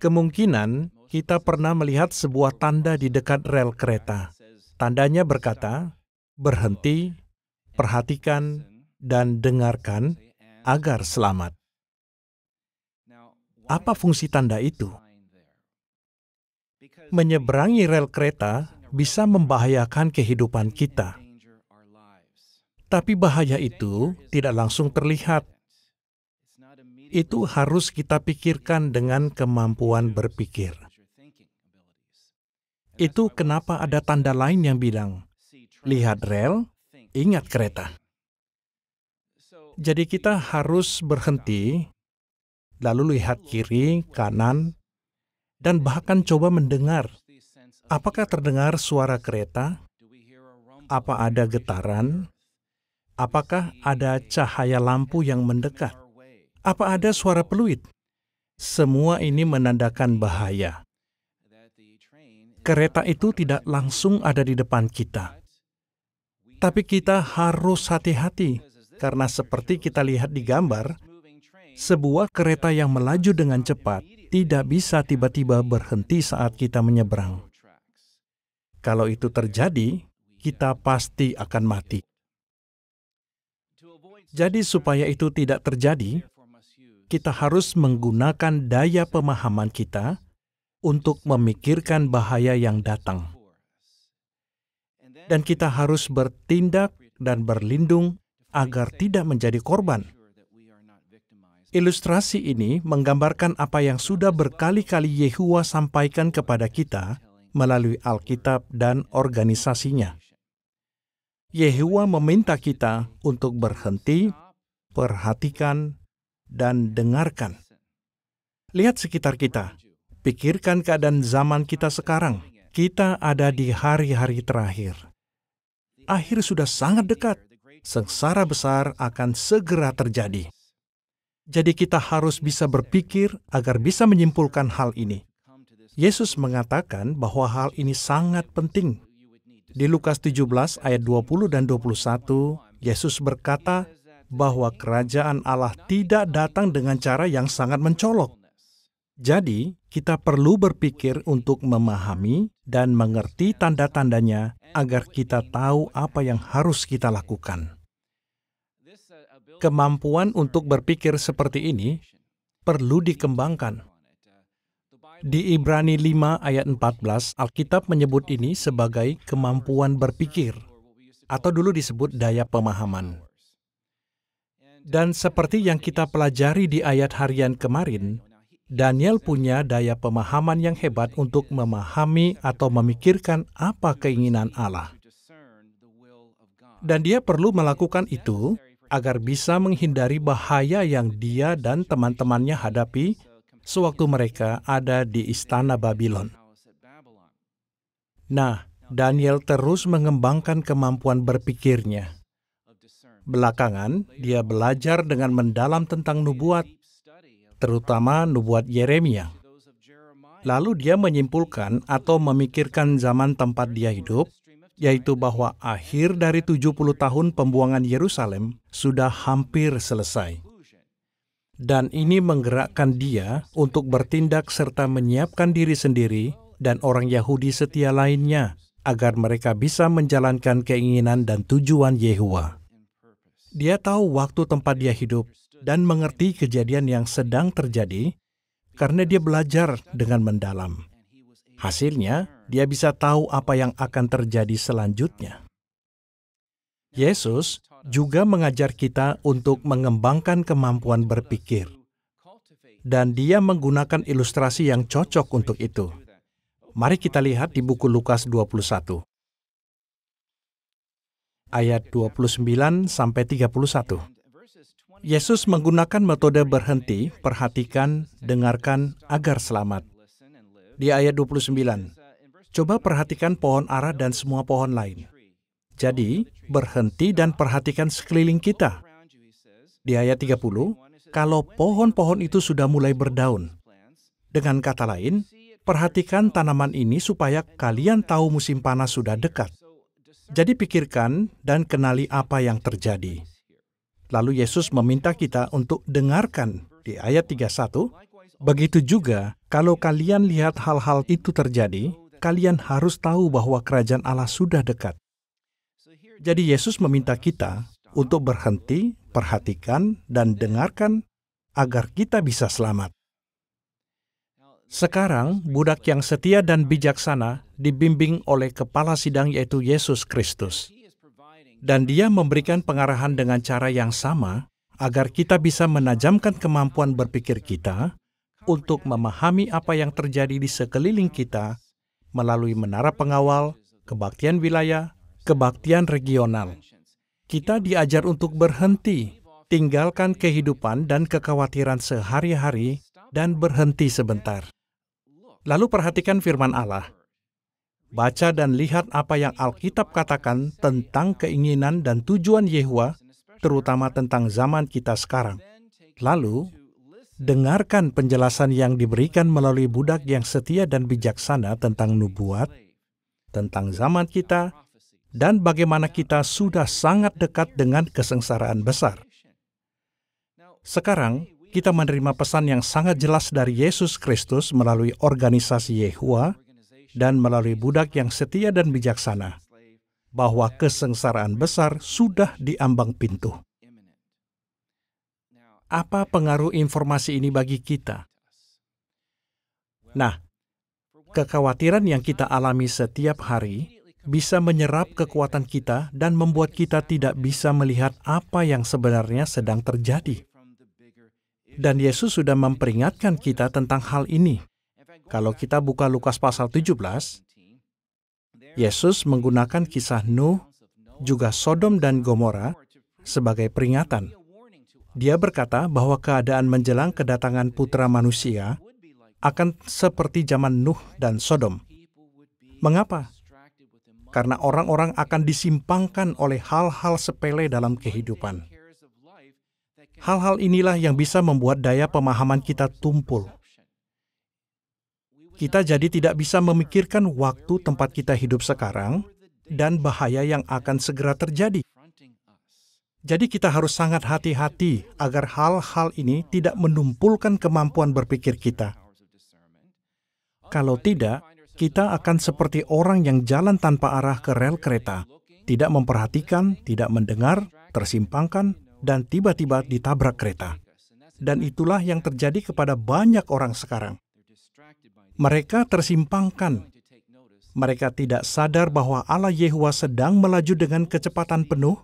Kemungkinan kita pernah melihat sebuah tanda di dekat rel kereta. Tandanya berkata, berhenti, perhatikan, dan dengarkan agar selamat. Apa fungsi tanda itu? Menyeberangi rel kereta bisa membahayakan kehidupan kita. Tapi bahaya itu tidak langsung terlihat. Itu harus kita pikirkan dengan kemampuan berpikir. Itu kenapa ada tanda lain yang bilang, lihat rel, ingat kereta. Jadi kita harus berhenti, lalu lihat kiri, kanan, dan bahkan coba mendengar. Apakah terdengar suara kereta? Apa ada getaran? Apakah ada cahaya lampu yang mendekat? Apa ada suara peluit? Semua ini menandakan bahaya. Kereta itu tidak langsung ada di depan kita. Tapi kita harus hati-hati, karena seperti kita lihat di gambar, sebuah kereta yang melaju dengan cepat tidak bisa tiba-tiba berhenti saat kita menyeberang. Kalau itu terjadi, kita pasti akan mati. Jadi supaya itu tidak terjadi, kita harus menggunakan daya pemahaman kita untuk memikirkan bahaya yang datang. Dan kita harus bertindak dan berlindung agar tidak menjadi korban. Ilustrasi ini menggambarkan apa yang sudah berkali-kali Yehuwa sampaikan kepada kita melalui Alkitab dan organisasinya. Yehuwa meminta kita untuk berhenti, perhatikan, dan dengarkan. Lihat sekitar kita. Pikirkan keadaan zaman kita sekarang. Kita ada di hari-hari terakhir. Akhir sudah sangat dekat. Sengsara besar akan segera terjadi. Jadi kita harus bisa berpikir agar bisa menyimpulkan hal ini. Yesus mengatakan bahwa hal ini sangat penting. Di Lukas 17 ayat 20 dan 21, Yesus berkata bahwa kerajaan Allah tidak datang dengan cara yang sangat mencolok. Jadi, kita perlu berpikir untuk memahami dan mengerti tanda-tandanya agar kita tahu apa yang harus kita lakukan. Kemampuan untuk berpikir seperti ini perlu dikembangkan. Di Ibrani 5 ayat 14, Alkitab menyebut ini sebagai kemampuan berpikir, atau dulu disebut daya pemahaman. Dan seperti yang kita pelajari di ayat harian kemarin, Daniel punya daya pemahaman yang hebat untuk memahami atau memikirkan apa keinginan Allah. Dan dia perlu melakukan itu agar bisa menghindari bahaya yang dia dan teman-temannya hadapi sewaktu mereka ada di istana Babylon. Nah, Daniel terus mengembangkan kemampuan berpikirnya. Belakangan, dia belajar dengan mendalam tentang nubuat, terutama nubuat Yeremia. Lalu dia menyimpulkan atau memikirkan zaman tempat dia hidup, yaitu bahwa akhir dari 70 tahun pembuangan Yerusalem sudah hampir selesai. Dan ini menggerakkan dia untuk bertindak serta menyiapkan diri sendiri dan orang Yahudi setia lainnya agar mereka bisa menjalankan keinginan dan tujuan Yehuwa. Dia tahu waktu tempat dia hidup dan mengerti kejadian yang sedang terjadi karena dia belajar dengan mendalam. Hasilnya, dia bisa tahu apa yang akan terjadi selanjutnya. Yesus juga mengajar kita untuk mengembangkan kemampuan berpikir. Dan dia menggunakan ilustrasi yang cocok untuk itu. Mari kita lihat di buku Lukas 21. Ayat 29-31. Yesus menggunakan metode berhenti, perhatikan, dengarkan agar selamat. Di ayat 29, coba perhatikan pohon ara dan semua pohon lain. Jadi, berhenti dan perhatikan sekeliling kita. Di ayat 30, kalau pohon-pohon itu sudah mulai berdaun. Dengan kata lain, perhatikan tanaman ini supaya kalian tahu musim panas sudah dekat. Jadi pikirkan dan kenali apa yang terjadi. Lalu Yesus meminta kita untuk dengarkan di ayat 31, Begitu juga, kalau kalian lihat hal-hal itu terjadi, kalian harus tahu bahwa kerajaan Allah sudah dekat. Jadi Yesus meminta kita untuk berhenti, perhatikan, dan dengarkan agar kita bisa selamat. Sekarang, budak yang setia dan bijaksana dibimbing oleh kepala sidang yaitu Yesus Kristus. Dan dia memberikan pengarahan dengan cara yang sama agar kita bisa menajamkan kemampuan berpikir kita untuk memahami apa yang terjadi di sekeliling kita melalui menara pengawal, kebaktian wilayah, kebaktian regional. Kita diajar untuk berhenti, tinggalkan kehidupan dan kekhawatiran sehari-hari, dan berhenti sebentar. Lalu perhatikan firman Allah. Baca dan lihat apa yang Alkitab katakan tentang keinginan dan tujuan Yehuwa, terutama tentang zaman kita sekarang. Lalu, dengarkan penjelasan yang diberikan melalui budak yang setia dan bijaksana tentang nubuat, tentang zaman kita, dan bagaimana kita sudah sangat dekat dengan kesengsaraan besar. Sekarang, kita menerima pesan yang sangat jelas dari Yesus Kristus melalui organisasi Yehuwa dan melalui budak yang setia dan bijaksana, bahwa kesengsaraan besar sudah diambang pintu. Apa pengaruh informasi ini bagi kita? Nah, kekhawatiran yang kita alami setiap hari bisa menyerap kekuatan kita dan membuat kita tidak bisa melihat apa yang sebenarnya sedang terjadi. Dan Yesus sudah memperingatkan kita tentang hal ini. Kalau kita buka Lukas pasal 17, Yesus menggunakan kisah Nuh, juga Sodom dan Gomora, sebagai peringatan. Dia berkata bahwa keadaan menjelang kedatangan Putra Manusia akan seperti zaman Nuh dan Sodom. Mengapa? Karena orang-orang akan disimpangkan oleh hal-hal sepele dalam kehidupan. Hal-hal inilah yang bisa membuat daya pemahaman kita tumpul. Kita jadi tidak bisa memikirkan waktu tempat kita hidup sekarang dan bahaya yang akan segera terjadi. Jadi kita harus sangat hati-hati agar hal-hal ini tidak menumpulkan kemampuan berpikir kita. Kalau tidak, kita akan seperti orang yang jalan tanpa arah ke rel kereta, tidak memperhatikan, tidak mendengar, tersimpangkan, dan tiba-tiba ditabrak kereta. Dan itulah yang terjadi kepada banyak orang sekarang. Mereka tersimpangkan. Mereka tidak sadar bahwa Allah Yehuwa sedang melaju dengan kecepatan penuh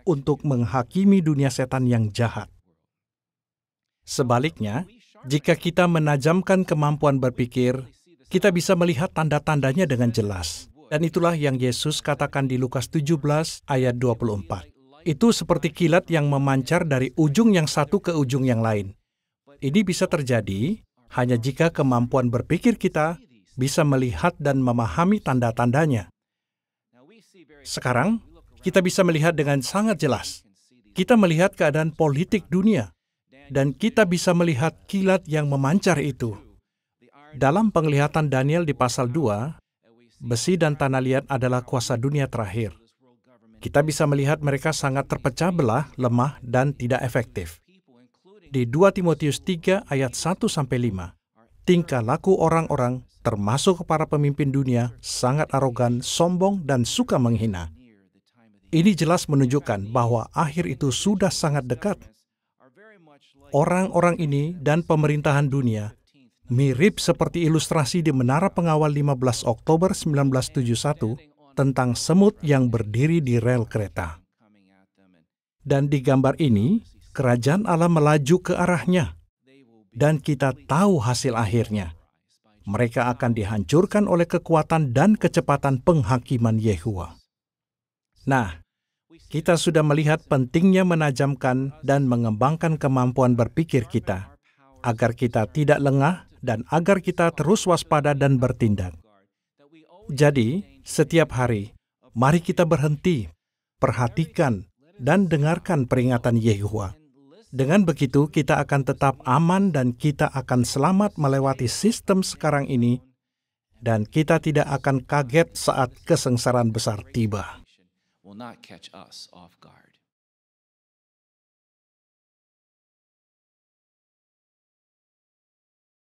untuk menghakimi dunia setan yang jahat. Sebaliknya, jika kita menajamkan kemampuan berpikir, kita bisa melihat tanda-tandanya dengan jelas. Dan itulah yang Yesus katakan di Lukas 17 ayat 24. Itu seperti kilat yang memancar dari ujung yang satu ke ujung yang lain. Ini bisa terjadi hanya jika kemampuan berpikir kita bisa melihat dan memahami tanda-tandanya. Sekarang, kita bisa melihat dengan sangat jelas. Kita melihat keadaan politik dunia, dan kita bisa melihat kilat yang memancar itu. Dalam penglihatan Daniel di pasal 2, besi dan tanah liat adalah kuasa dunia terakhir. Kita bisa melihat mereka sangat terpecah belah, lemah, dan tidak efektif. Di 2 Timotius 3 ayat 1-5, tingkah laku orang-orang, termasuk para pemimpin dunia, sangat arogan, sombong, dan suka menghina. Ini jelas menunjukkan bahwa akhir itu sudah sangat dekat. Orang-orang ini dan pemerintahan dunia mirip seperti ilustrasi di Menara Pengawal 15 Oktober 1971 tentang semut yang berdiri di rel kereta. Dan di gambar ini, kerajaan Allah melaju ke arahnya, dan kita tahu hasil akhirnya. Mereka akan dihancurkan oleh kekuatan dan kecepatan penghakiman Yehuwa. Nah, kita sudah melihat pentingnya menajamkan dan mengembangkan kemampuan berpikir kita, agar kita tidak lengah dan agar kita terus waspada dan bertindak. Jadi, setiap hari, mari kita berhenti, perhatikan, dan dengarkan peringatan Yehuwa. Dengan begitu, kita akan tetap aman dan kita akan selamat melewati sistem sekarang ini, dan kita tidak akan kaget saat kesengsaraan besar tiba. Will not catch us off guard.